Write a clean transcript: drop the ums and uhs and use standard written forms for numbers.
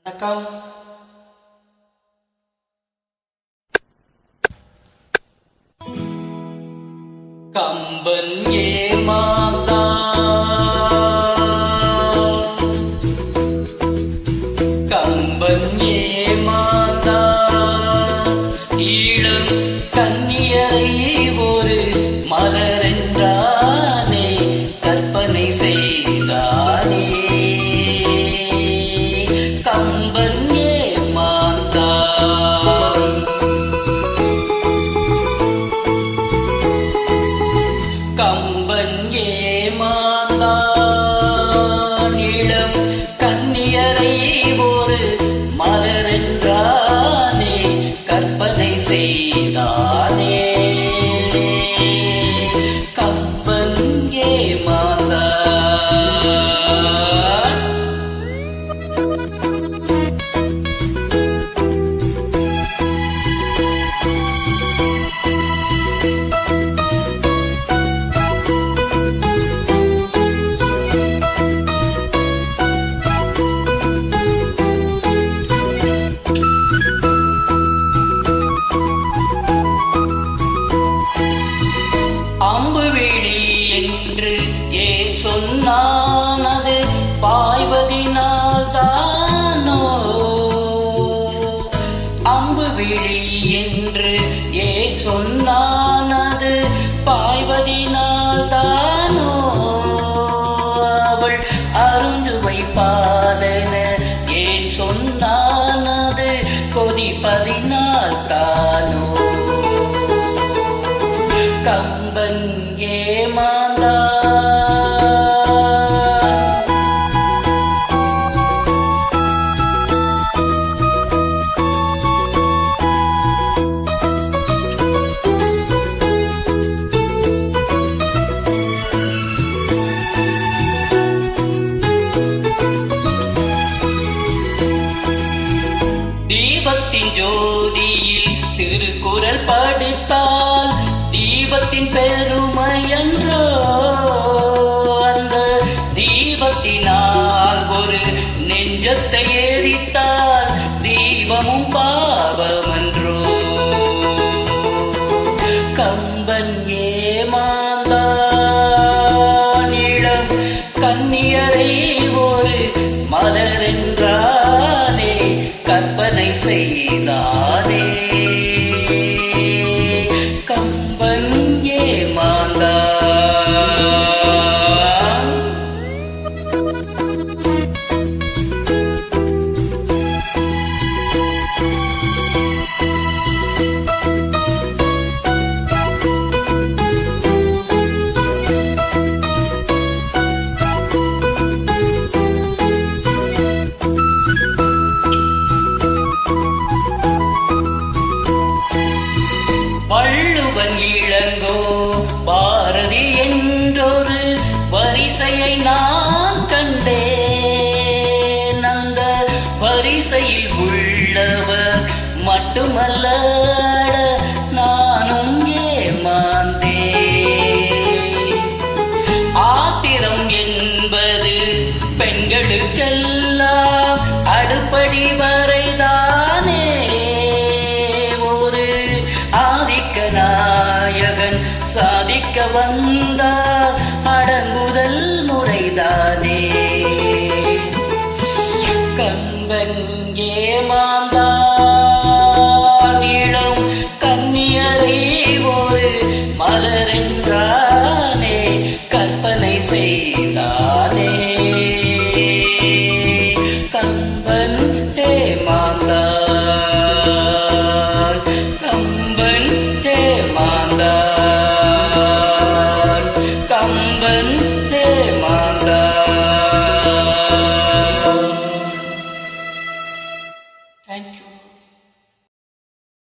வணக்கம். கம்பன் ஏமாந்தான், கம்பன் ஏமாந்தான், ஈழம் கன்னியரை ஒரு மலரென்றானே கற்பனை செய்தானே. கம்பன் ஏமாந்தான், கம்பன் ஏமாந்தான், இளம் கன்னியரை ஒரு மலரென்றானே கற்பனை செய்தானே. கம்பன் ஏமாந்தான். அம்புவிழி என்று ஏன் சொன்னான், அது பாய்வதினால் தானோ? அம்புவிழி என்று ஏன் சொன்னான், அது பாய்வதினால் தானோ? அவள் அருந்து வைப்பாலென ஏன் சொன்னான், அது கொதிப்பதினால் தானோ? கம்பன் ஏமாந்தான். தீபத்தின் ஜோதியில் திருக்குறள் படித்தால் தீபத்தின் பெருமையன்றோ? அந்த தீபத்தினால் ஒரு நெஞ்சத்தை எரித்தால் தீபமும் பாவமன்றோ? கம்பன் ஏமாந்தான், இளம் கன்னியரை ஒரு மலரென்றானே கற்பனை செய்தானே. கம்பன் ஏமாந்தான். வள்ளுவன் இளங்கோ பாரதி என்றொரு வரிசையை நான் கண்டேன். அந்த வரிசையில் உள்ளவர் மட்டுமல்ல, நானும் ஏமாந்தேன். ஆத்திரம் என்பது பெண்களுக்கெல்லாம் அடுப்படி வரைதானே. ஒரு ஆதிக்க நாயகன் சாதிக்க வந்தால் அடங்குதல் முறைதானே. கம்பன் ஏமாந்தான்.